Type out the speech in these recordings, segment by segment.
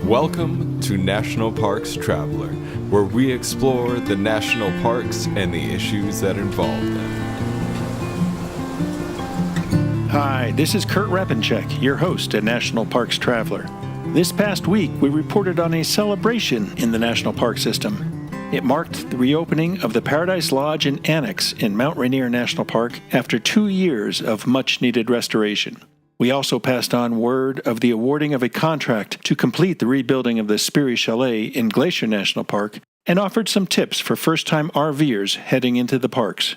Welcome to National Parks Traveler, where we explore the national parks and the issues that involve them. Hi, this is Kurt Repanshek, your host at National Parks Traveler. This past week, we reported on a celebration in the national park system. It marked the reopening of the Paradise Lodge and Annex in Mount Rainier National Park after 2 years of much-needed restoration. We also passed on word of the awarding of a contract to complete the rebuilding of the Sperry Chalet in Glacier National Park and offered some tips for first-time RVers heading into the parks.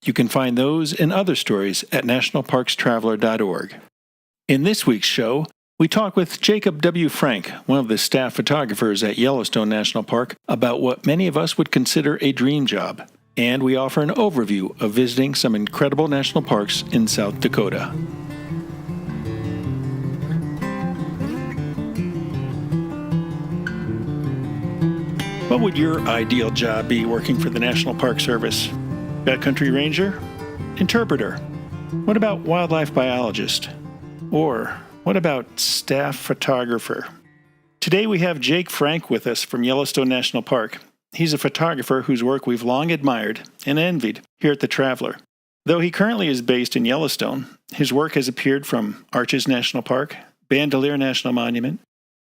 You can find those and other stories at nationalparkstraveler.org. In this week's show, we talk with Jacob W. Frank, one of the staff photographers at Yellowstone National Park, about what many of us would consider a dream job. And we offer an overview of visiting some incredible national parks in South Dakota. What would your ideal job be working for the National Park Service? Backcountry ranger? Interpreter? What about wildlife biologist? Or what about staff photographer? Today we have Jake Frank with us from Yellowstone National Park. He's a photographer whose work we've long admired and envied here at The Traveler. Though he currently is based in Yellowstone, his work has appeared from Arches National Park, Bandelier National Monument,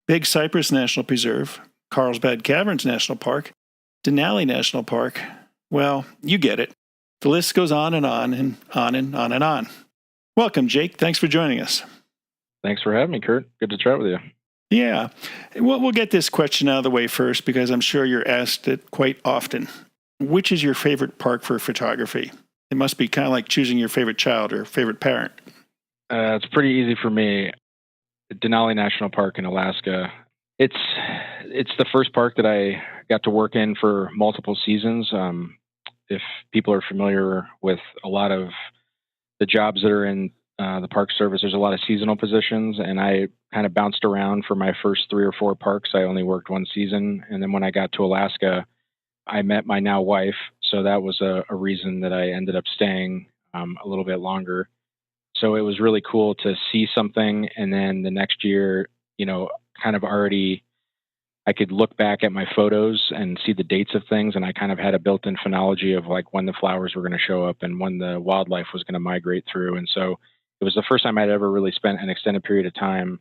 Big Cypress National Preserve, Carlsbad Caverns National Park, Denali National Park. Well, you get it. The list goes on and on and on and on and on. Welcome, Jake. Thanks for joining us. Thanks for having me, Kurt. Good to chat with you. Yeah. We'll get this question out of the way first because I'm sure you're asked it quite often. Which is your favorite park for photography? It must be kind of like choosing your favorite child or favorite parent. It's pretty easy for me. Denali National Park in Alaska. It's the first park that I got to work in for multiple seasons. If people are familiar with a lot of the jobs that are in the Park Service, there's a lot of seasonal positions, and I kind of bounced around for my first 3 or 4 parks. I only worked 1 season, and then when I got to Alaska, I met my now wife, so that was a reason that I ended up staying a little bit longer. So it was really cool to see something, and then the next year, kind of already I could look back at my photos and see the dates of things, and I kind of had a built-in phonology of like when the flowers were going to show up and when the wildlife was going to migrate through. And so it was the first time I'd ever really spent an extended period of time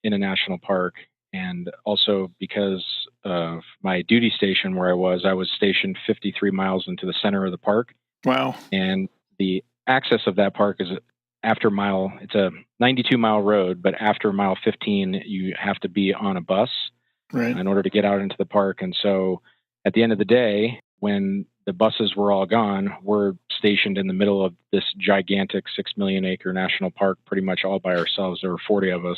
in a national park. And also because of my duty station where I was stationed 53 miles into the center of the park. Wow. And the access of that park is it's a 92-mile road, but after mile 15, you have to be on a bus. Right. In order to get out into the park. And so at the end of the day, when the buses were all gone, we're stationed in the middle of this gigantic 6 million acre national park, pretty much all by ourselves. There were 40 of us,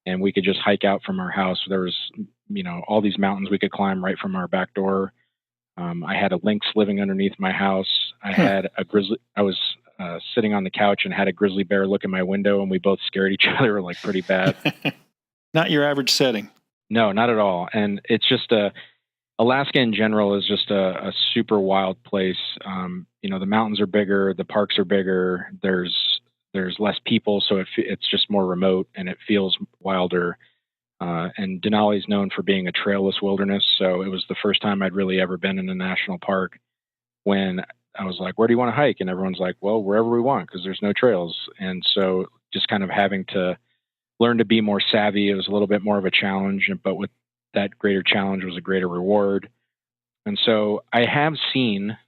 and we could just hike out from our house. There was, all these mountains we could climb right from our back door. I had a lynx living underneath my house. I had a grizzly. I was sitting on the couch and had a grizzly bear look in my window, and we both scared each other like pretty bad. Not your average setting. No, not at all. And it's just Alaska in general is just a super wild place. The mountains are bigger, the parks are bigger. There's less people, so it's just more remote and it feels wilder. And Denali is known for being a trailless wilderness. So it was the first time I'd really ever been in a national park when I was like, "Where do you want to hike?" And everyone's like, "Well, wherever we want," because there's no trails. And so just kind of having to learn to be more savvy. It was a little bit more of a challenge, but with that greater challenge was a greater reward. And so I have seen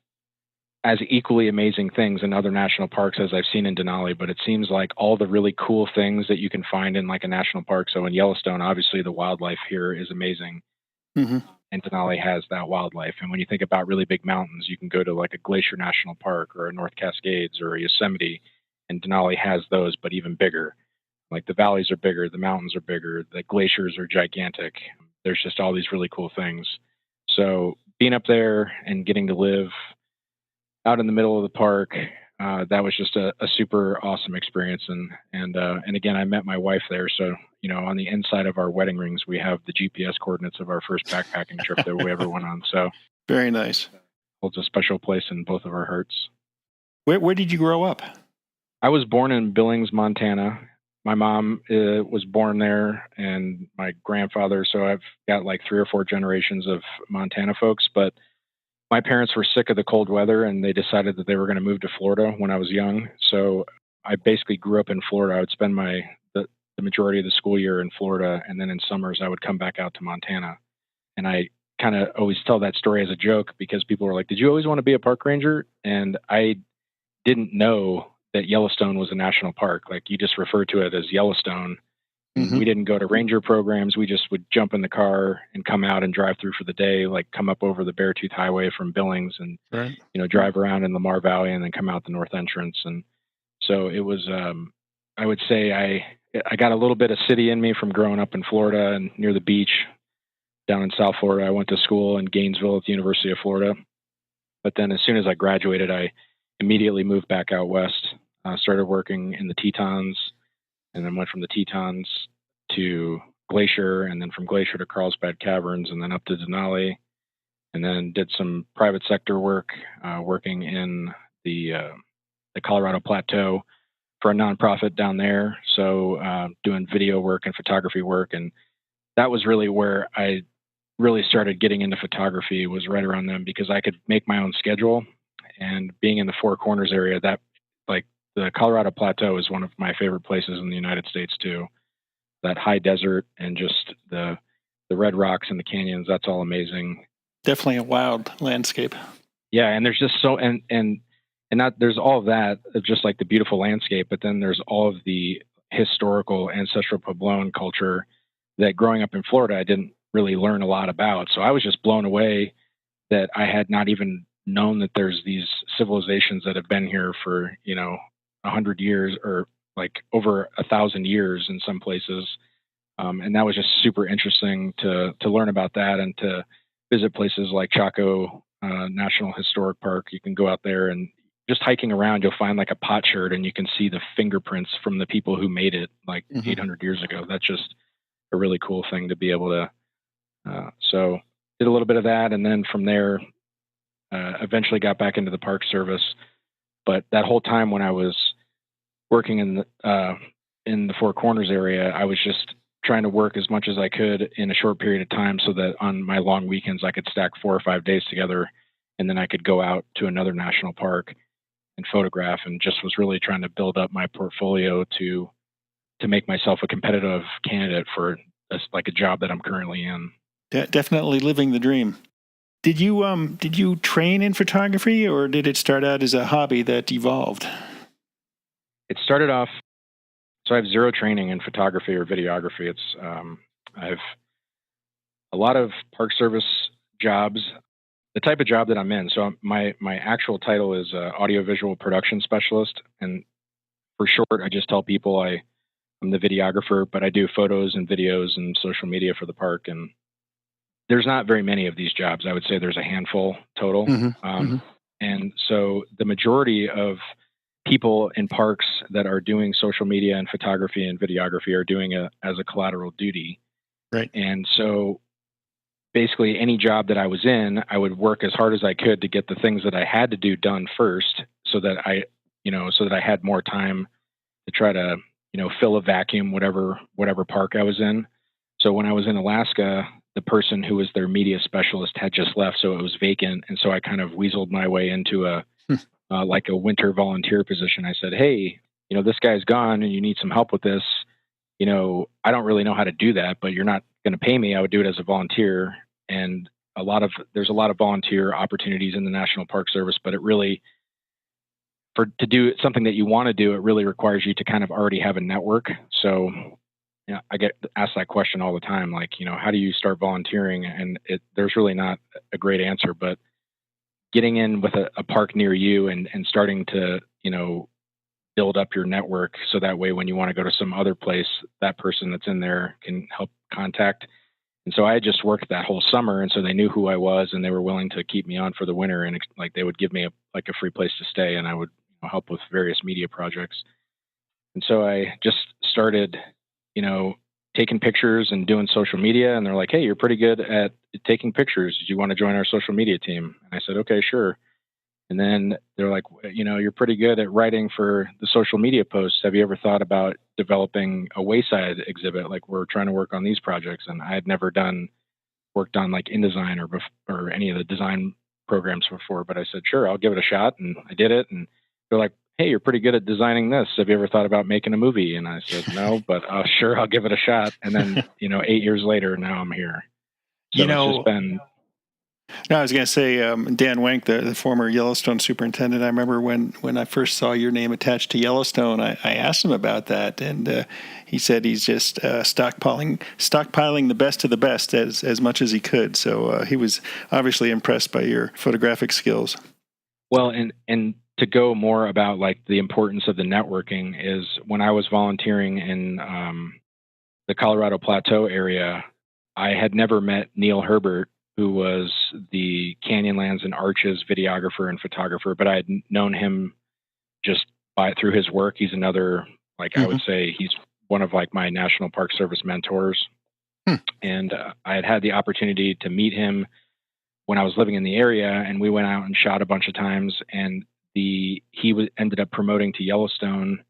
as equally amazing things in other national parks as I've seen in Denali, but it seems like all the really cool things that you can find in like a national park. So in Yellowstone, obviously the wildlife here is amazing. Mm-hmm. And Denali has that wildlife. And when you think about really big mountains, you can go to like a Glacier National Park or a North Cascades or a Yosemite, and Denali has those, but even bigger. Like the valleys are bigger, the mountains are bigger, the glaciers are gigantic. There's just all these really cool things. So being up there and getting to live out in the middle of the park, that was just a super awesome experience. And again, I met my wife there. So, on the inside of our wedding rings, we have the GPS coordinates of our first backpacking trip that we ever went on. So very nice. Holds a special place in both of our hearts. Where did you grow up? I was born in Billings, Montana. my mom was born there, and my grandfather. So I've got like 3 or 4 generations of Montana folks. But my parents were sick of the cold weather, and they decided that they were going to move to Florida when I was young. So I basically grew up in Florida. I would spend the majority of the school year in Florida, and then in summers I would come back out to Montana. And I kind of always tell that story as a joke because people were like, "Did you always want to be a park ranger?" And I didn't know that Yellowstone was a national park. Like, you just refer to it as Yellowstone. And we didn't go to ranger programs. We just would jump in the car and come out and drive through for the day, like come up over the Beartooth Highway from Billings and, Right. drive around in Lamar Valley and then come out the north entrance. And so it was, I would say I got a little bit of city in me from growing up in Florida and near the beach down in South Florida. I went to school in Gainesville at the University of Florida. But then as soon as I graduated, I immediately moved back out west, started working in the Tetons, and then went from the Tetons to Glacier, and then from Glacier to Carlsbad Caverns, and then up to Denali, and then did some private sector work, working in the Colorado Plateau for a nonprofit down there. So doing video work and photography work, and that was really where I really started getting into photography, was right around then, because I could make my own schedule. And being in the Four Corners area, that, like, the Colorado Plateau is one of my favorite places in the United States too. That high desert and just the red rocks and the canyons, that's all amazing. Definitely a wild landscape. Yeah, and there's just and not, there's all of that, just like the beautiful landscape, but then there's all of the historical ancestral Puebloan culture that growing up in Florida I didn't really learn a lot about. So I was just blown away that I had not even known that there's these civilizations that have been here for 100 years, or like over 1,000 years in some places. And that was just super interesting to learn about that, and to visit places like Chaco National Historic Park. You can go out there and just hiking around, you'll find like a potsherd and you can see the fingerprints from the people who made it like 800 years ago. That's just a really cool thing to be able to. So did a little bit of that. And then from there, eventually got back into the Park Service. But that whole time when I was working in the Four Corners area, I was just trying to work as much as I could in a short period of time, so that on my long weekends I could stack 4 or 5 days together, and then I could go out to another national park and photograph, and just was really trying to build up my portfolio to make myself a competitive candidate for a job that I'm currently in. Definitely living the dream. Did you train in photography, or did it start out as a hobby that evolved? It started off, so I have zero training in photography or videography. It's I have a lot of Park Service jobs, the type of job that I'm in. So my actual title is audiovisual production specialist, and for short, I just tell people I'm the videographer, but I do photos and videos and social media for the park. And there's not very many of these jobs. I would say there's a handful total. And so the majority of people in parks that are doing social media and photography and videography are doing it as a collateral duty. Right. And so basically any job that I was in, I would work as hard as I could to get the things that I had to do done first, so that I had more time to try to, fill a vacuum, whatever park I was in. So when I was in Alaska, the person who was their media specialist had just left, so it was vacant. And so I kind of weaseled my way into a winter volunteer position. I said, "Hey, this guy's gone and you need some help with this. I don't really know how to do that, but you're not going to pay me. I would do it as a volunteer." And there's a lot of volunteer opportunities in the National Park Service, but it really, to do something that you want to do, it really requires you to kind of already have a network. So, I get asked that question all the time, like, how do you start volunteering? And there's really not a great answer, but getting in with a park near you and starting to, build up your network, so that way when you want to go to some other place, that person that's in there can help contact. And so I just worked that whole summer, and so they knew who I was, and they were willing to keep me on for the winter, and like they would give me a free place to stay, and I would help with various media projects. And so I just started, taking pictures and doing social media, and they're like, "Hey, you're pretty good at taking pictures. Do you want to join our social media team?" And I said, "Okay, sure." And then they're like, you're pretty good at writing for the social media posts. Have you ever thought about developing a wayside exhibit? Like, we're trying to work on these projects. And I had never worked on like InDesign or any of the design programs before, but I said, sure, I'll give it a shot. And I did it. And they're like, hey, you're pretty good at designing this. Have you ever thought about making a movie? And I said, no, but sure, I'll give it a shot. And then, 8 years later, now I'm here. So it's just been... No, I was going to say, Dan Wenk, the former Yellowstone superintendent, I remember when I first saw your name attached to Yellowstone, I asked him about that, and he said he's just stockpiling the best of the best as much as he could. So he was obviously impressed by your photographic skills. Well, and to go more about like the importance of the networking is when I was volunteering in the Colorado Plateau area, I had never met Neil Herbert, who was the Canyonlands and Arches videographer and photographer, but I had known him just through his work. He's another, I would say he's one of like my National Park Service mentors. And I had the opportunity to meet him when I was living in the area, and we went out and shot a bunch of times, and he ended up promoting to Yellowstone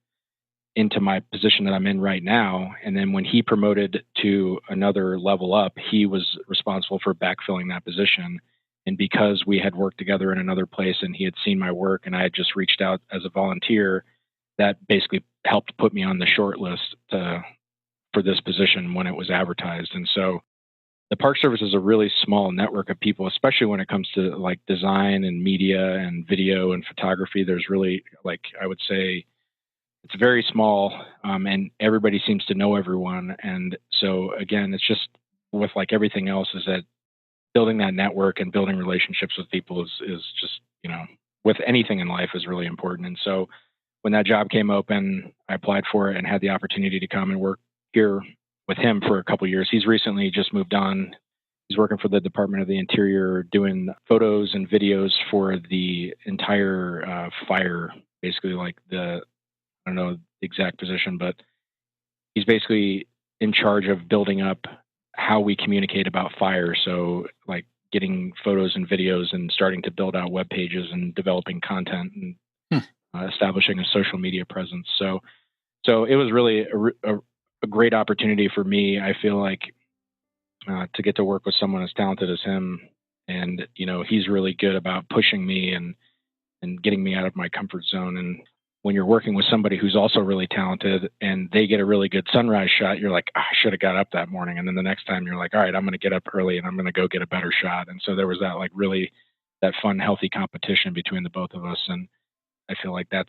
into my position that I'm in right now. And then when he promoted to another level up, he was responsible for backfilling that position. And because we had worked together in another place and he had seen my work and I had just reached out as a volunteer, that basically helped put me on the short list for this position when it was advertised. And so the Park Service is a really small network of people, especially when it comes to like design and media and video and photography. There's really, I would say, it's very small, and everybody seems to know everyone. And so again, it's just with like everything else, is that building that network and building relationships with people is just, with anything in life is really important. And so when that job came open, I applied for it and had the opportunity to come and work here with him for a couple of years. He's recently just moved on. He's working for the Department of the Interior, doing photos and videos for the entire fire, basically like I don't know the exact position, but he's basically in charge of building up how we communicate about fire. So like getting photos and videos and starting to build out web pages and developing content and establishing a social media presence. So it was really a great opportunity for me. I feel like to get to work with someone as talented as him. And, he's really good about pushing me and getting me out of my comfort zone. And when you're working with somebody who's also really talented and they get a really good sunrise shot, you're like, I should have got up that morning. And then the next time you're like, all right, I'm going to get up early and I'm going to go get a better shot. And so there was that like really that fun, healthy competition between the both of us. And I feel like it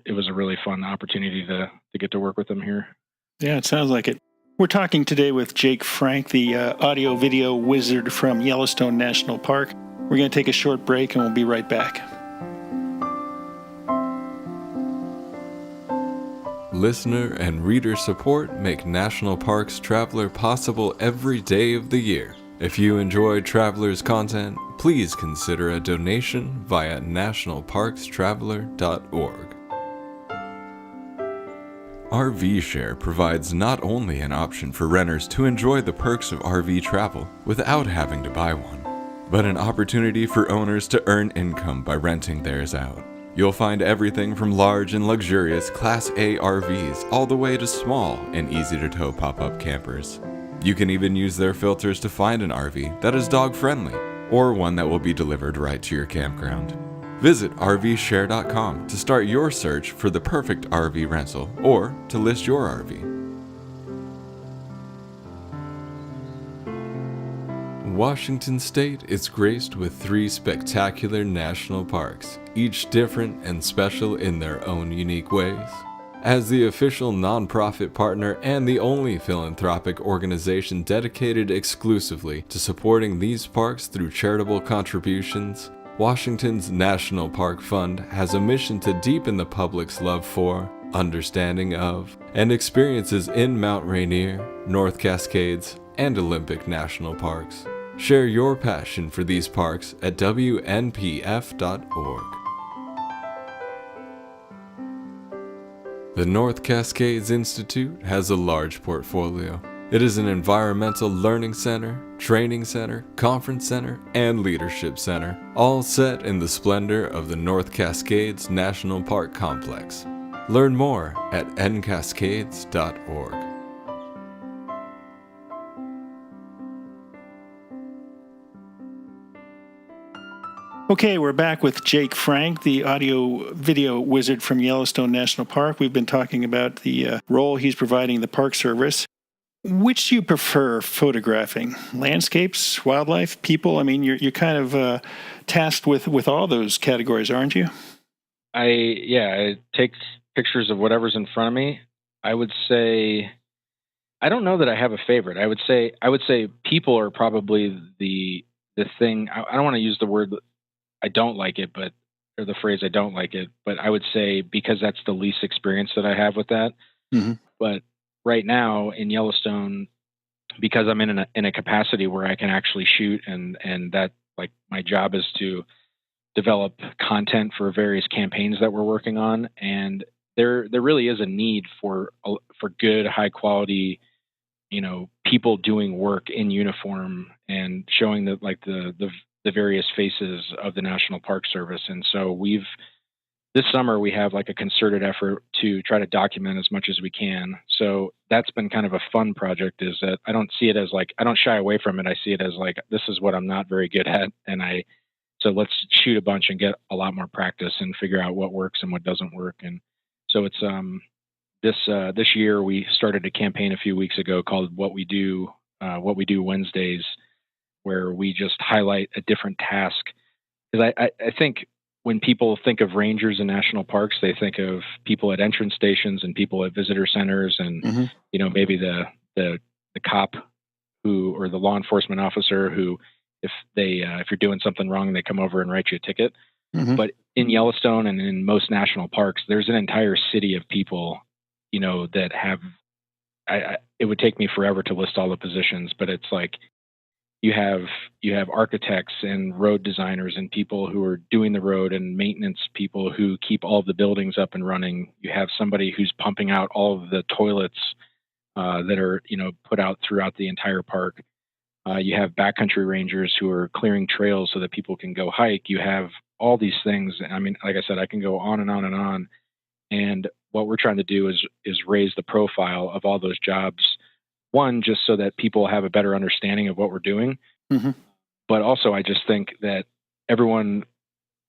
was a really fun opportunity to get to work with them here. Yeah, it sounds like it. We're talking today with Jake Frank, the audio video wizard from Yellowstone National Park. We're going to take a short break and we'll be right back. Listener and reader support make National Parks Traveler possible every day of the year. If you enjoy Traveler's content, please consider a donation via nationalparkstraveler.org. RV Share provides not only an option for renters to enjoy the perks of RV travel without having to buy one, but an opportunity for owners to earn income by renting theirs out. You'll find everything from large and luxurious Class A RVs all the way to small and easy-to-tow pop-up campers. You can even use their filters to find an RV that is dog-friendly or one that will be delivered right to your campground. Visit RVshare.com to start your search for the perfect RV rental or to list your RV. Washington State is graced with 3 spectacular national parks, each different and special in their own unique ways. As the official nonprofit partner and the only philanthropic organization dedicated exclusively to supporting these parks through charitable contributions, Washington's National Park Fund has a mission to deepen the public's love for, understanding of, and experiences in Mount Rainier, North Cascades, and Olympic National Parks. Share your passion for these parks at WNPF.org. The North Cascades Institute has a large portfolio. It is an environmental learning center, training center, conference center, and leadership center, all set in the splendor of the North Cascades National Park Complex. Learn more at ncascades.org. Okay, we're back with Jake Frank, the audio-video wizard from Yellowstone National Park. We've been talking about the role he's providing the Park Service. Which do you prefer photographing? Landscapes, wildlife, people? I mean, you're kind of tasked with all those categories, aren't you? I take pictures of whatever's in front of me. I would say, I don't know that I have a favorite. I would say people are probably the thing. I don't want to use the word I don't like it, or the phrase I don't like it, but I would say because that's the least experience that I have with that. Mm-hmm. But right now in Yellowstone, because I'm in a capacity where I can actually shoot and that, like, my job is to develop content for various campaigns that we're working on. And there really is a need for good, high quality, people doing work in uniform and showing that, like, the various faces of the National Park Service. And so this summer we have like a concerted effort to try to document as much as we can. So that's been kind of a fun project, is that I don't see it as like, I don't shy away from it. I see it as like, this is what I'm not very good at. So let's shoot a bunch and get a lot more practice and figure out what works and what doesn't work. And so it's, this year we started a campaign a few weeks ago called What We Do Wednesdays, where we just highlight a different task. Because I think when people think of rangers in national parks, they think of people at entrance stations and people at visitor centers, and mm-hmm. Maybe the cop or the law enforcement officer who, if you're doing something wrong, they come over and write you a ticket. Mm-hmm. But in Yellowstone and in most national parks, there's an entire city of people, that have. It would take me forever to list all the positions, but it's like, you have architects and road designers and people who are doing the road, and maintenance people who keep all of the buildings up and running. You have somebody who's pumping out all of the toilets that are put out throughout the entire park. You have backcountry rangers who are clearing trails so that people can go hike. You have all these things. I mean, like I said, I can go on and on and on. And what we're trying to do is raise the profile of all those jobs. One, just so that people have a better understanding of what we're doing. Mm-hmm. But also, I just think that everyone,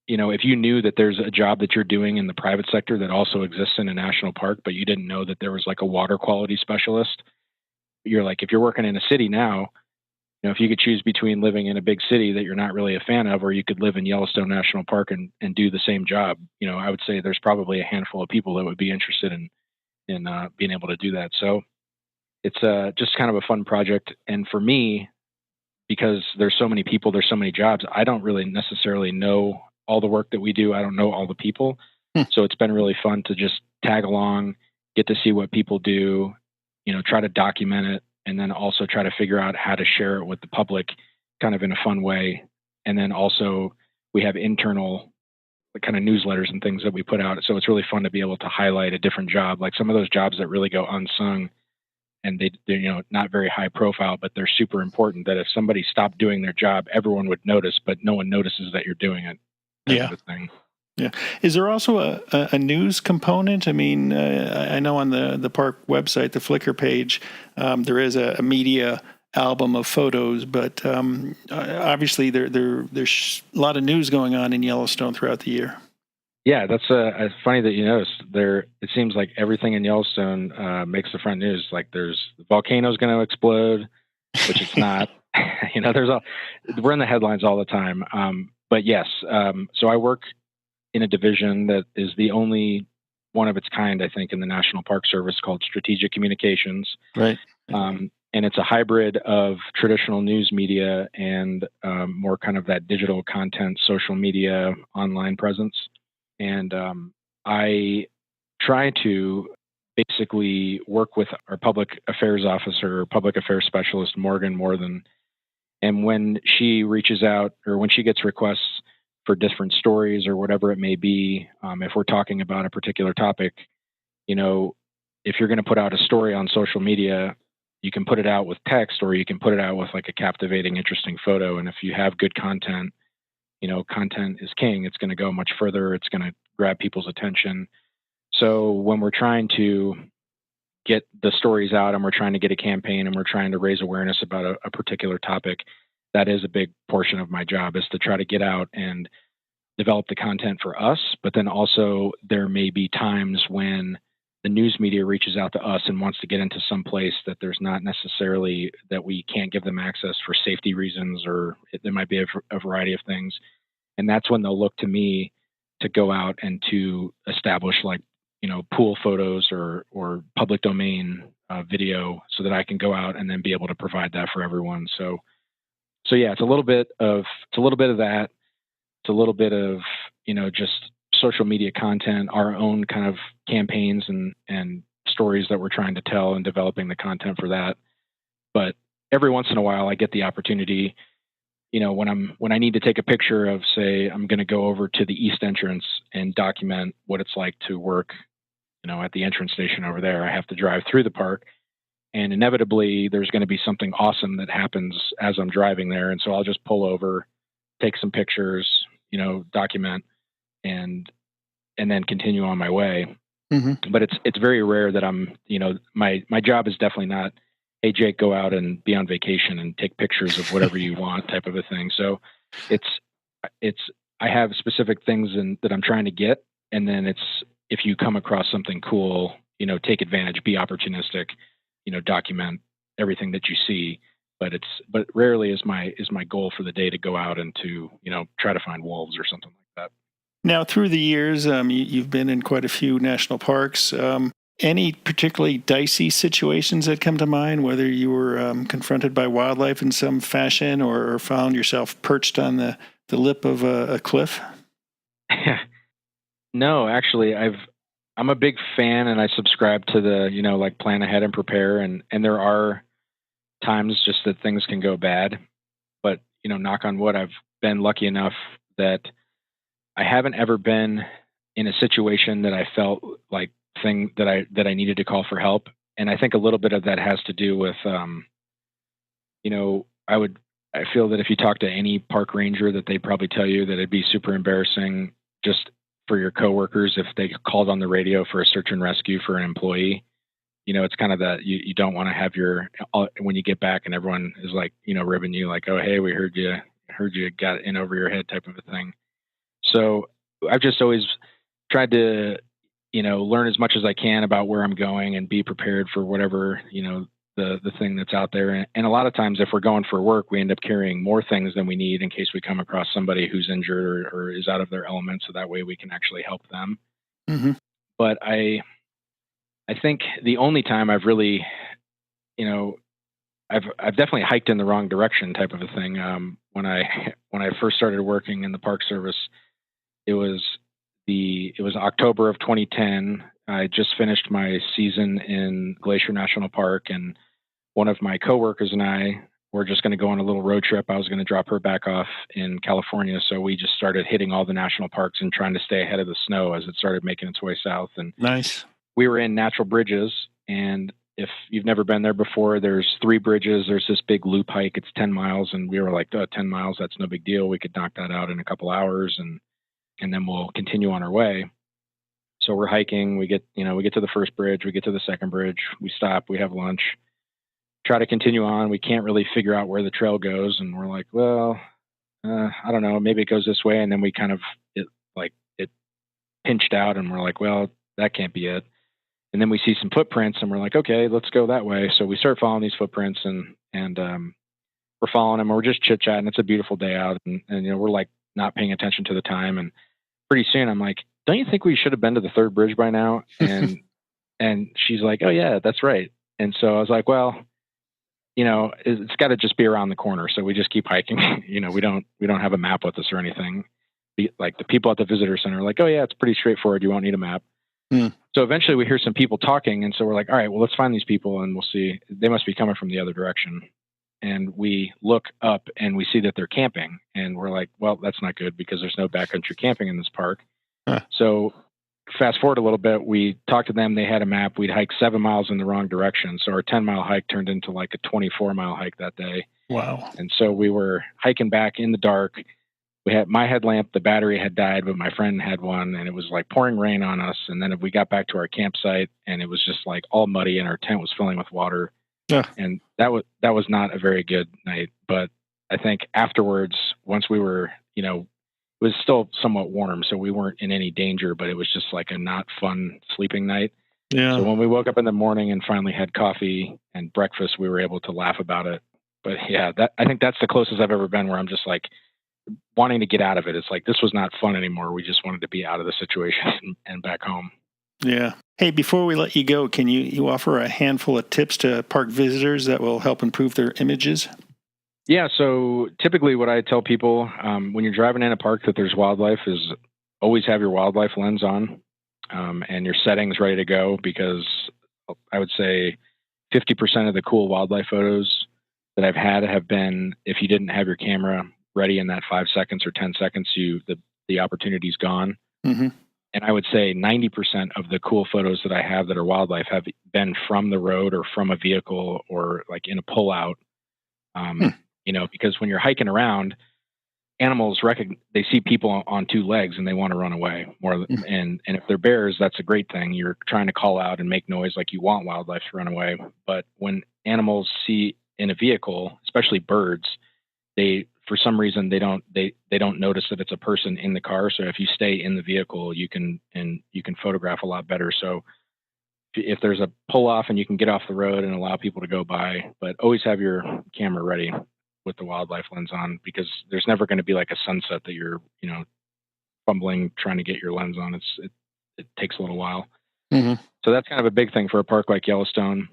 if you knew that there's a job that you're doing in the private sector that also exists in a national park, but you didn't know that there was like a water quality specialist, you're like, if you're working in a city now, if you could choose between living in a big city that you're not really a fan of, or you could live in Yellowstone National Park and do the same job, I would say there's probably a handful of people that would be interested in being able to do that. So it's just kind of a fun project. And for me, because there's so many people, there's so many jobs, I don't really necessarily know all the work that we do. I don't know all the people. So it's been really fun to just tag along, get to see what people do, try to document it, and then also try to figure out how to share it with the public kind of in a fun way. And then also we have internal kind of newsletters and things that we put out. So it's really fun to be able to highlight a different job, like some of those jobs that really go unsung. And they're not very high profile, but they're super important, that if somebody stopped doing their job, everyone would notice, but no one notices that you're doing it. Yeah. Thing. Yeah. Is there also a news component? I mean, I know on the park website, the Flickr page, there is a media album of photos, but obviously there's a lot of news going on in Yellowstone throughout the year. Yeah, that's it's funny that you noticed. It seems like everything in Yellowstone makes the front news. Like the volcano's going to explode, which it's not. We're in the headlines all the time. But yes, so I work in a division that is the only one of its kind, I think, in the National Park Service, called Strategic Communications. Right. And it's a hybrid of traditional news media and more kind of that digital content, social media, online presence. And I try to basically work with our public affairs officer or public affairs specialist, Morgan Morthen. And when she reaches out, or when she gets requests for different stories or whatever it may be, if we're talking about a particular topic, if you're going to put out a story on social media, you can put it out with text, or you can put it out with like a captivating, interesting photo. And if you have good content, content is king. It's going to go much further. It's going to grab people's attention. So when we're trying to get the stories out and we're trying to get a campaign and we're trying to raise awareness about a particular topic, that is a big portion of my job, is to try to get out and develop the content for us. But then also there may be times when the news media reaches out to us and wants to get into some place that there's not necessarily, that we can't give them access for safety reasons, or there might be a variety of things. And that's when they'll look to me to go out and to establish pool photos or public domain video, so that I can go out and then be able to provide that for everyone. So yeah, it's a little bit of that. It's a little bit of, just social media content, our own kind of campaigns and stories that we're trying to tell, and developing the content for that. But every once in a while I get the opportunity, when I need to take a picture of, say, I'm going to go over to the east entrance and document what it's like to work, at the entrance station over there. I have to drive through the park, and inevitably there's going to be something awesome that happens as I'm driving there. And so I'll just pull over, take some pictures, document, and then continue on my way. Mm-hmm. But it's very rare that I'm, my job is definitely not, hey, Jake, go out and be on vacation and take pictures of whatever you want type of a thing. So I have specific things that I'm trying to get. And then if you come across something cool, take advantage, be opportunistic, document everything that you see. But rarely is my goal for the day to go out and to, try to find wolves or something like that. Now, through the years, you've been in quite a few national parks. Any particularly dicey situations that come to mind, whether you were confronted by wildlife in some fashion or found yourself perched on the lip of a cliff? No, actually, I'm a big fan, and I subscribe to the, plan ahead and prepare. And there are times just that things can go bad, but, knock on wood, I've been lucky enough that I haven't ever been in a situation that I felt like that I needed to call for help. And I think a little bit of that has to do with, I feel that if you talk to any park ranger, that they probably tell you that it'd be super embarrassing just for your coworkers if they called on the radio for a search and rescue for an employee. It's kind of that you don't want to have when you get back and everyone is like, ribbing you like, oh, hey, we heard you got in over your head type of a thing. So I've just always tried to, learn as much as I can about where I'm going and be prepared for whatever, the thing that's out there. And a lot of times if we're going for work, we end up carrying more things than we need in case we come across somebody who's injured or is out of their element. So that way we can actually help them. Mm-hmm. But I think the only time I've really, I've definitely hiked in the wrong direction type of a thing. When I first started working in the Park Service, it was October of 2010. I just finished my season in Glacier National Park, and one of my coworkers and I were just going to go on a little road trip. I was going to drop her back off in California. So we just started hitting all the national parks and trying to stay ahead of the snow as it started making its way south. And nice. We were in Natural Bridges, and if you've never been there before, there's 3 bridges. There's this big loop hike. It's 10 miles. And we were like, 10 miles, that's no big deal. We could knock that out in a couple hours and then we'll continue on our way. So we're hiking. We get to the first bridge. We get to the second bridge. We stop. We have lunch. Try to continue on. We can't really figure out where the trail goes. And we're like, well, I don't know. Maybe it goes this way. And then we kind of, it pinched out and we're like, well, that can't be it. And then we see some footprints and we're like, okay, let's go that way. So we start following these footprints and we're following them. We're just chit chatting. It's a beautiful day out. And we're like not paying attention to the time. And pretty soon I'm like, don't you think we should have been to the third bridge by now? And she's like, oh yeah, that's right. And so I was like, well, it's got to just be around the corner. So we just keep hiking. We don't have a map with us or anything. Like the people at the visitor center are like, oh yeah, it's pretty straightforward. You won't need a map. So eventually we hear some people talking. And so we're like, all right, well, let's find these people and we'll see. They must be coming from the other direction. And we look up and we see that they're camping. And we're like, well, that's not good because there's no backcountry camping in this park. Huh. So fast forward a little bit, we talked to them. They had a map. We'd hiked 7 miles in the wrong direction. So our 10-mile hike turned into like a 24-mile hike that day. Wow. And so we were hiking back in the dark. We had my headlamp, the battery had died, but my friend had one, and it was like pouring rain on us. And then we got back to our campsite, and it was just like all muddy, and our tent was filling with water. Yeah. And that was not a very good night. But I think afterwards, once we were, it was still somewhat warm, so we weren't in any danger, but it was just like a not fun sleeping night. Yeah. So when we woke up in the morning and finally had coffee and breakfast, we were able to laugh about it. But yeah, I think that's the closest I've ever been where I'm just like wanting to get out of it. It's like, this was not fun anymore. We just wanted to be out of the situation and back home. Yeah. Hey, before we let you go, can you offer a handful of tips to park visitors that will help improve their images? Yeah, so typically what I tell people when you're driving in a park that there's wildlife is always have your wildlife lens on and your settings ready to go, because I would say 50% of the cool wildlife photos that I've had have been, if you didn't have your camera ready in that 5 seconds or 10 seconds, the opportunity's gone. Mm-hmm. And I would say 90% of the cool photos that I have that are wildlife have been from the road or from a vehicle or like in a pullout. Because when you're hiking around, animals they see people on 2 legs and they want to run away more. And if they're bears, that's a great thing. You're trying to call out and make noise like you want wildlife to run away. But when animals see in a vehicle, especially birds, for some reason they don't notice that it's a person in the car. So if you stay in the vehicle, you can photograph a lot better. So if there's a pull off and you can get off the road and allow people to go by, but always have your camera ready with the wildlife lens on, because there's never going to be like a sunset that you're, fumbling trying to get your lens on. It takes a little while. Mm-hmm. So that's kind of a big thing for a park like Yellowstone.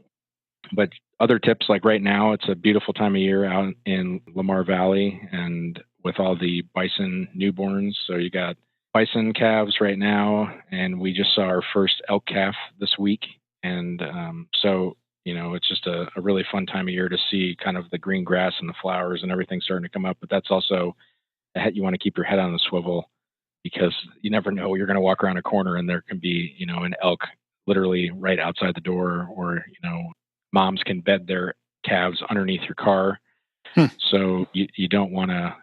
But other tips, like right now, it's a beautiful time of year out in Lamar Valley and with all the bison newborns. So you got bison calves right now, and we just saw our first elk calf this week. And it's just a really fun time of year to see kind of the green grass and the flowers and everything starting to come up. But that's also you want to keep your head on the swivel, because you never know. You're going to walk around a corner and there can be, an elk literally right outside the door, or, moms can bed their calves underneath your car. So you don't want to,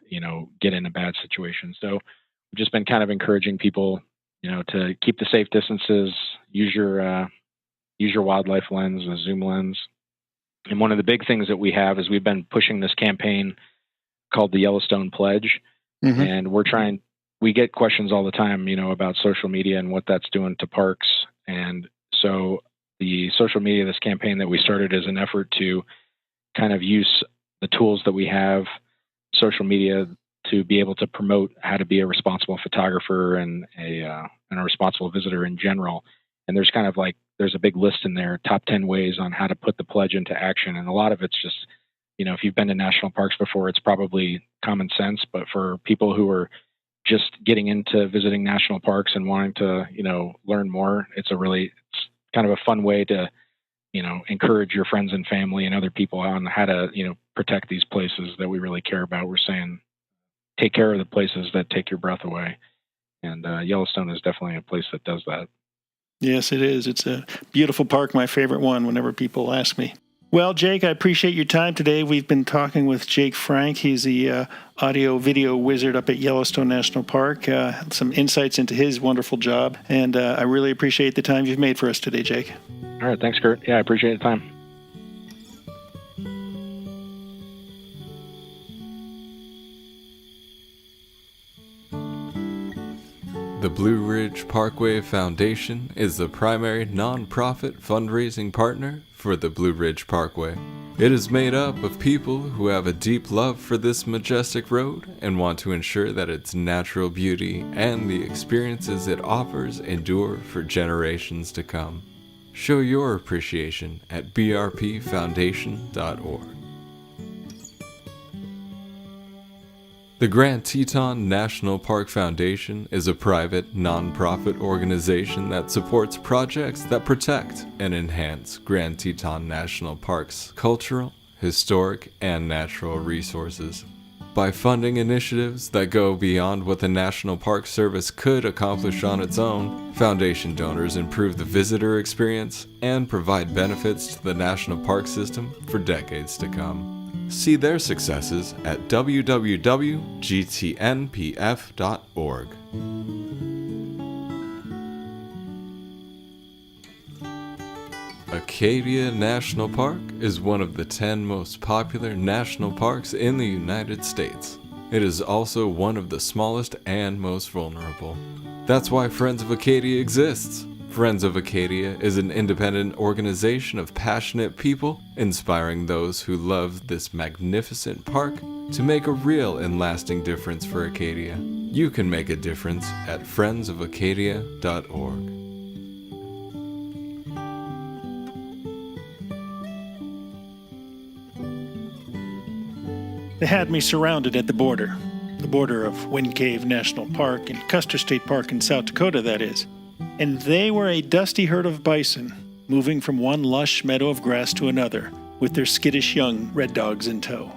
get in a bad situation. So we've just been kind of encouraging people, to keep the safe distances, use your wildlife lens, a zoom lens. And one of the big things that we have is we've been pushing this campaign called the Yellowstone Pledge. Mm-hmm. And we get questions all the time, about social media and what that's doing to parks. And so the social media, this campaign that we started, is an effort to kind of use the tools that we have, social media, to be able to promote how to be a responsible photographer and a responsible visitor in general. And there's kind of like, there's a big list in there, top 10 ways on how to put the pledge into action. And a lot of it's just, if you've been to national parks before, it's probably common sense. But for people who are just getting into visiting national parks and wanting to, learn more, it's kind of a fun way to, encourage your friends and family and other people on how to, protect these places that we really care about. We're saying, take care of the places that take your breath away. And Yellowstone is definitely a place that does that. Yes, it is. It's a beautiful park, my favorite one, whenever people ask me. Well, Jake, I appreciate your time today. We've been talking with Jake Frank. He's the audio-video wizard up at Yellowstone National Park. Some insights into his wonderful job. And I really appreciate the time you've made for us today, Jake. All right. Thanks, Kurt. Yeah, I appreciate the time. The Blue Ridge Parkway Foundation is the primary nonprofit fundraising partner for the Blue Ridge Parkway. It is made up of people who have a deep love for this majestic road and want to ensure that its natural beauty and the experiences it offers endure for generations to come. Show your appreciation at brpfoundation.org. The Grand Teton National Park Foundation is a private, nonprofit organization that supports projects that protect and enhance Grand Teton National Park's cultural, historic, and natural resources. By funding initiatives that go beyond what the National Park Service could accomplish on its own, foundation donors improve the visitor experience and provide benefits to the national park system for decades to come. See their successes at www.gtnpf.org. Acadia National Park is one of the 10 most popular national parks in the United States. It is also one of the smallest and most vulnerable. That's why Friends of Acadia exists. Friends of Acadia is an independent organization of passionate people inspiring those who love this magnificent park to make a real and lasting difference for Acadia. You can make a difference at friendsofacadia.org. They had me surrounded at the border of Wind Cave National Park and Custer State Park in South Dakota, that is. And they were a dusty herd of bison, moving from one lush meadow of grass to another, with their skittish young red dogs in tow.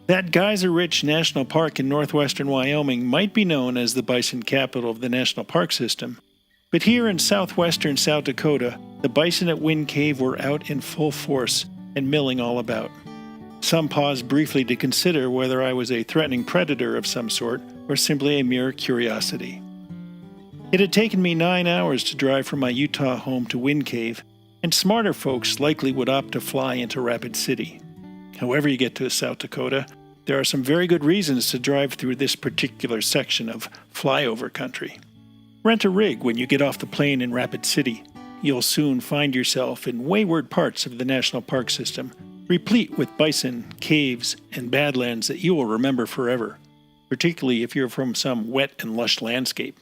That geyser-rich national park in northwestern Wyoming might be known as the bison capital of the national park system, but here in southwestern South Dakota, the bison at Wind Cave were out in full force and milling all about. Some paused briefly to consider whether I was a threatening predator of some sort or simply a mere curiosity. It had taken me 9 hours to drive from my Utah home to Wind Cave, and smarter folks likely would opt to fly into Rapid City. However you get to South Dakota, there are some very good reasons to drive through this particular section of flyover country. Rent a rig when you get off the plane in Rapid City. You'll soon find yourself in wayward parts of the national park system, replete with bison, caves, and badlands that you will remember forever, particularly if you're from some wet and lush landscape.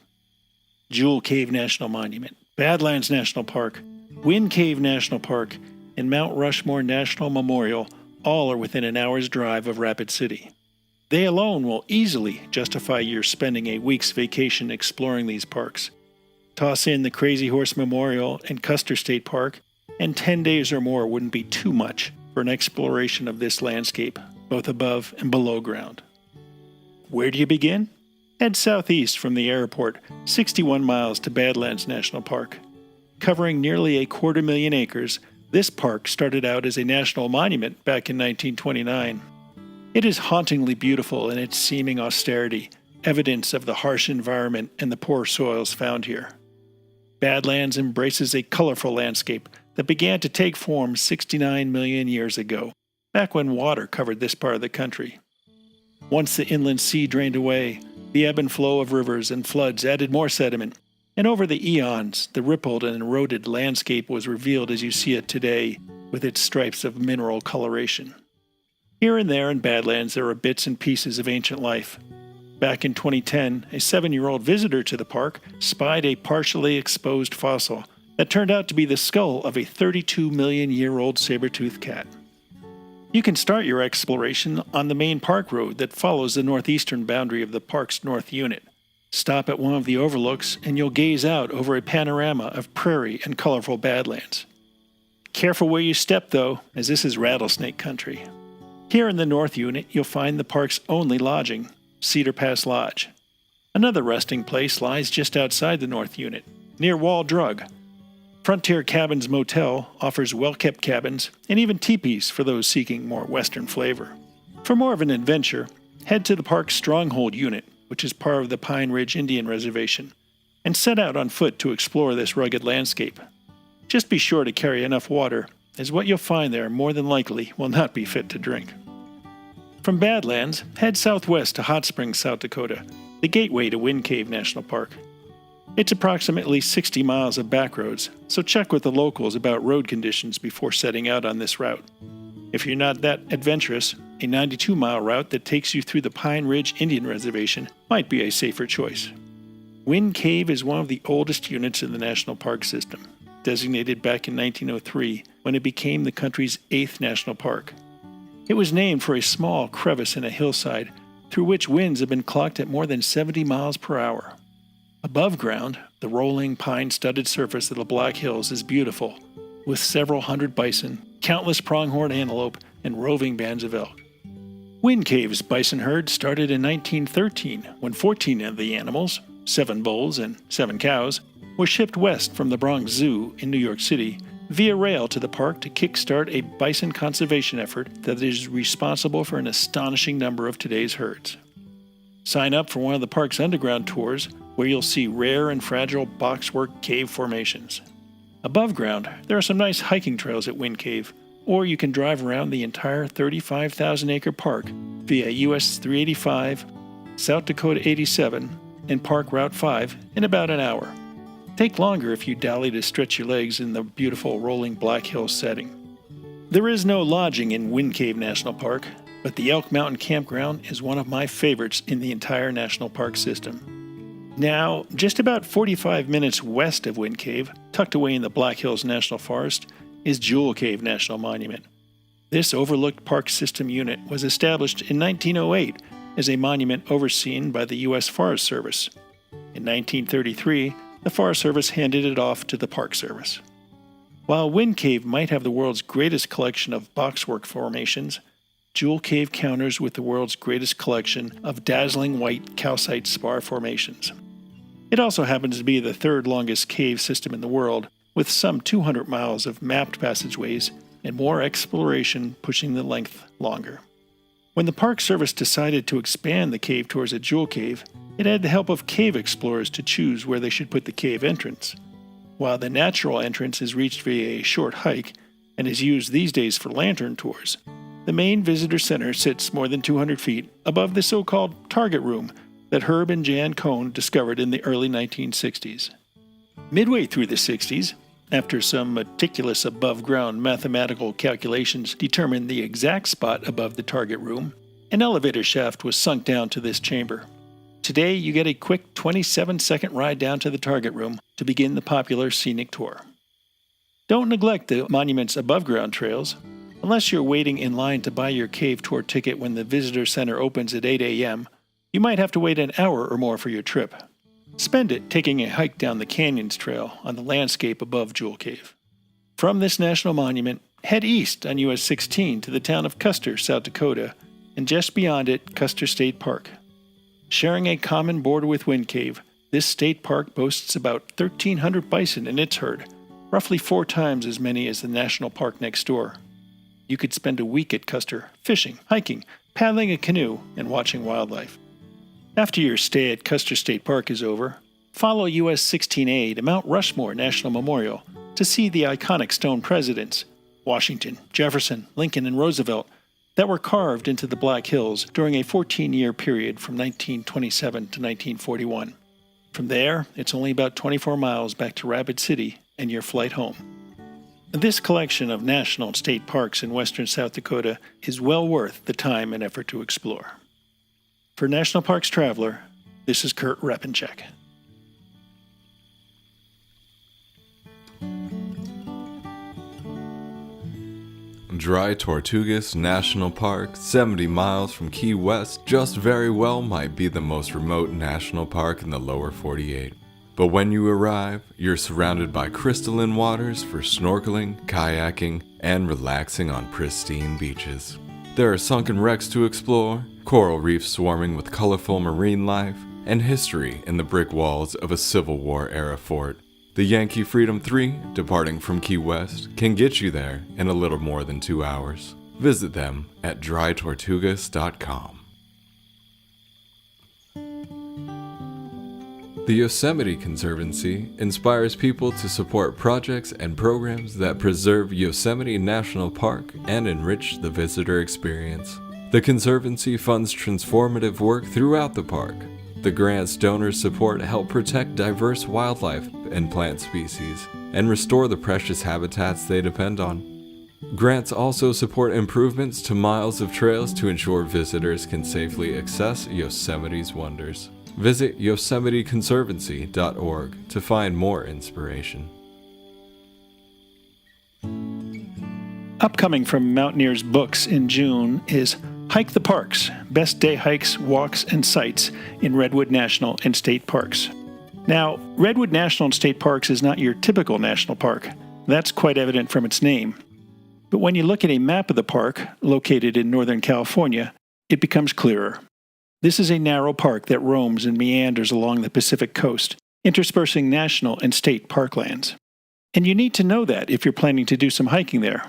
Jewel Cave National Monument, Badlands National Park, Wind Cave National Park, and Mount Rushmore National Memorial all are within an hour's drive of Rapid City. They alone will easily justify your spending a week's vacation exploring these parks. Toss in the Crazy Horse Memorial and Custer State Park, and 10 days or more wouldn't be too much for an exploration of this landscape, both above and below ground. Where do you begin? Head southeast from the airport, 61 miles to Badlands National Park. Covering nearly 250,000 acres, this park started out as a national monument back in 1929. It is hauntingly beautiful in its seeming austerity, evidence of the harsh environment and the poor soils found here. Badlands embraces a colorful landscape that began to take form 69 million years ago, back when water covered this part of the country. Once the inland sea drained away, the ebb and flow of rivers and floods added more sediment, and over the eons, the rippled and eroded landscape was revealed as you see it today, with its stripes of mineral coloration. Here and there in Badlands there are bits and pieces of ancient life. Back in 2010, a 7-year-old visitor to the park spied a partially exposed fossil that turned out to be the skull of a 32-million-year-old saber-toothed cat. You can start your exploration on the main park road that follows the northeastern boundary of the park's north unit. Stop at one of the overlooks and you'll gaze out over a panorama of prairie and colorful badlands. Careful where you step though, as this is rattlesnake country. Here in the north unit you'll find the park's only lodging, Cedar Pass Lodge. Another resting place lies just outside the north unit, near Wall Drug. Frontier Cabins Motel offers well-kept cabins and even teepees for those seeking more western flavor. For more of an adventure, head to the park's Stronghold unit, which is part of the Pine Ridge Indian Reservation, and set out on foot to explore this rugged landscape. Just be sure to carry enough water, as what you'll find there more than likely will not be fit to drink. From Badlands, head southwest to Hot Springs, South Dakota, the gateway to Wind Cave National Park. It's approximately 60 miles of back roads, so check with the locals about road conditions before setting out on this route. If you're not that adventurous, a 92-mile route that takes you through the Pine Ridge Indian Reservation might be a safer choice. Wind Cave is one of the oldest units in the national park system, designated back in 1903 when it became the country's 8th national park. It was named for a small crevice in a hillside through which winds have been clocked at more than 70 miles per hour. Above ground, the rolling pine-studded surface of the Black Hills is beautiful, with several hundred bison, countless pronghorn antelope, and roving bands of elk. Wind Cave's bison herd started in 1913 when 14 of the animals, 7 bulls and 7 cows, were shipped west from the Bronx Zoo in New York City via rail to the park to kickstart a bison conservation effort that is responsible for an astonishing number of today's herds. Sign up for one of the park's underground tours where you'll see rare and fragile boxwork cave formations. Above ground, there are some nice hiking trails at Wind Cave, or you can drive around the entire 35,000-acre park via US 385, South Dakota 87, and Park Route 5 in about an hour. Take longer if you dally to stretch your legs in the beautiful rolling Black Hills setting. There is no lodging in Wind Cave National Park, but the Elk Mountain Campground is one of my favorites in the entire national park system. Now, just about 45 minutes west of Wind Cave, tucked away in the Black Hills National Forest, is Jewel Cave National Monument. This overlooked park system unit was established in 1908 as a monument overseen by the U.S. Forest Service. In 1933, the Forest Service handed it off to the Park Service. While Wind Cave might have the world's greatest collection of boxwork formations, Jewel Cave counters with the world's greatest collection of dazzling white calcite spar formations. It also happens to be the third longest cave system in the world, with some 200 miles of mapped passageways and more exploration pushing the length longer. When the Park Service decided to expand the cave tours at Jewel Cave, it had the help of cave explorers to choose where they should put the cave entrance. While the natural entrance is reached via a short hike and is used these days for lantern tours, the main visitor center sits more than 200 feet above the so-called target room that Herb and Jan Cohn discovered in the early 1960s. Midway through the 60s, after some meticulous above-ground mathematical calculations determined the exact spot above the target room, an elevator shaft was sunk down to this chamber. Today, you get a quick 27-second ride down to the target room to begin the popular scenic tour. Don't neglect the monument's above-ground trails. Unless you're waiting in line to buy your cave tour ticket when the visitor center opens at 8 a.m., you might have to wait an hour or more for your trip. Spend it taking a hike down the Canyons Trail on the landscape above Jewel Cave. From this national monument, head east on US 16 to the town of Custer, South Dakota, and just beyond it, Custer State Park. Sharing a common border with Wind Cave, this state park boasts about 1,300 bison in its herd, roughly 4 times as many as the national park next door. You could spend a week at Custer, fishing, hiking, paddling a canoe, and watching wildlife. After your stay at Custer State Park is over, follow US 16A to Mount Rushmore National Memorial to see the iconic stone presidents, Washington, Jefferson, Lincoln, and Roosevelt, that were carved into the Black Hills during a 14-year period from 1927 to 1941. From there, it's only about 24 miles back to Rapid City and your flight home. This collection of national and state parks in western South Dakota is well worth the time and effort to explore. For National Parks Traveler, this is Kurt Repanshek. Dry Tortugas National Park, 70 miles from Key West, just very well might be the most remote national park in the lower 48. But when you arrive, you're surrounded by crystalline waters for snorkeling, kayaking, and relaxing on pristine beaches. There are sunken wrecks to explore, coral reefs swarming with colorful marine life, and history in the brick walls of a Civil War-era fort. The Yankee Freedom 3, departing from Key West, can get you there in a little more than 2 hours. Visit them at drytortugas.com. The Yosemite Conservancy inspires people to support projects and programs that preserve Yosemite National Park and enrich the visitor experience. The Conservancy funds transformative work throughout the park. The grants donors support help protect diverse wildlife and plant species and restore the precious habitats they depend on. Grants also support improvements to miles of trails to ensure visitors can safely access Yosemite's wonders. Visit yosemiteconservancy.org to find more inspiration. Upcoming from Mountaineers Books in June is Hike the Parks, Best Day Hikes, Walks, and Sights in Redwood National and State Parks. Now, Redwood National and State Parks is not your typical national park. That's quite evident from its name. But when you look at a map of the park, located in Northern California, it becomes clearer. This is a narrow park that roams and meanders along the Pacific coast, interspersing national and state parklands. And you need to know that if you're planning to do some hiking there.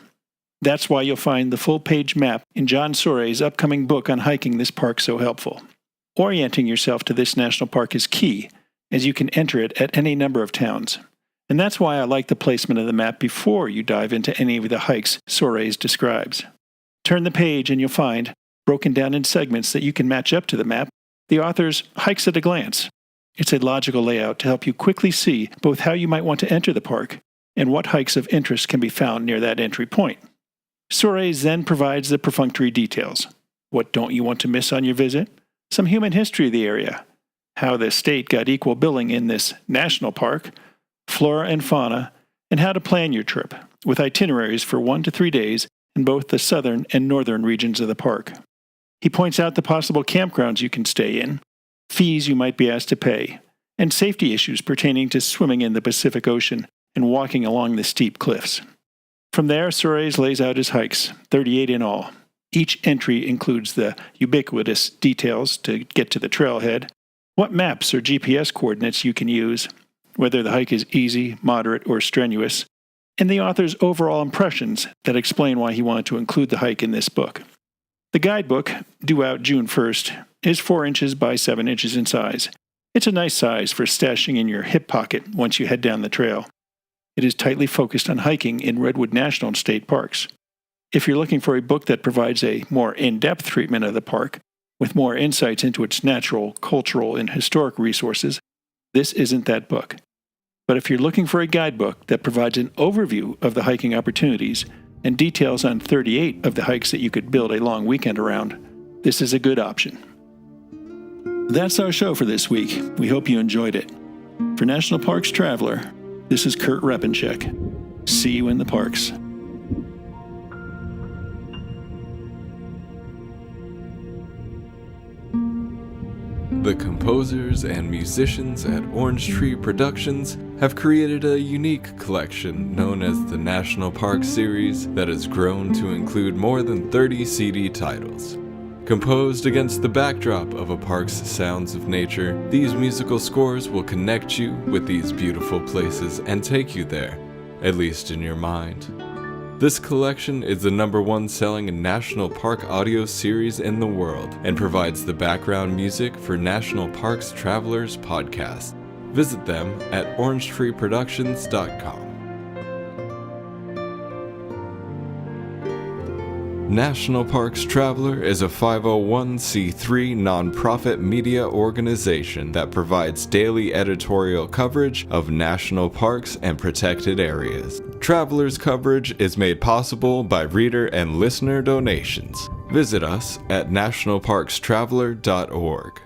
That's why you'll find the full-page map in John Sore's upcoming book on hiking this park so helpful. Orienting yourself to this national park is key, as you can enter it at any number of towns. And that's why I like the placement of the map before you dive into any of the hikes Sore's describes. Turn the page and you'll find, broken down in segments that you can match up to the map, the author's Hikes at a Glance. It's a logical layout to help you quickly see both how you might want to enter the park and what hikes of interest can be found near that entry point. Sore's then provides the perfunctory details. What don't you want to miss on your visit? Some human history of the area, how the state got equal billing in this national park, flora and fauna, and how to plan your trip, with itineraries for 1 to 3 days in both the southern and northern regions of the park. He points out the possible campgrounds you can stay in, fees you might be asked to pay, and safety issues pertaining to swimming in the Pacific Ocean and walking along the steep cliffs. From there, Sore's lays out his hikes, 38 in all. Each entry includes the ubiquitous details to get to the trailhead, what maps or GPS coordinates you can use, whether the hike is easy, moderate, or strenuous, and the author's overall impressions that explain why he wanted to include the hike in this book. The guidebook, due out June 1st, is 4 inches by 7 inches in size. It's a nice size for stashing in your hip pocket once you head down the trail. It is tightly focused on hiking in Redwood National and State Parks. If you're looking for a book that provides a more in-depth treatment of the park, with more insights into its natural, cultural, and historic resources, this isn't that book. But if you're looking for a guidebook that provides an overview of the hiking opportunities and details on 38 of the hikes that you could build a long weekend around, this is a good option. That's our show for this week. We hope you enjoyed it. For National Parks Traveler, this is Kurt Repanshek. See you in the parks. The composers and musicians at Orange Tree Productions have created a unique collection known as the National Park Series that has grown to include more than 30 CD titles. Composed against the backdrop of a park's sounds of nature, these musical scores will connect you with these beautiful places and take you there, at least in your mind. This collection is the #1 selling national park audio series in the world and provides the background music for National Parks Travelers podcast. Visit them at orangetreeproductions.com. National Parks Traveler is a 501c3 nonprofit media organization that provides daily editorial coverage of national parks and protected areas. Traveler's coverage is made possible by reader and listener donations. Visit us at nationalparkstraveler.org.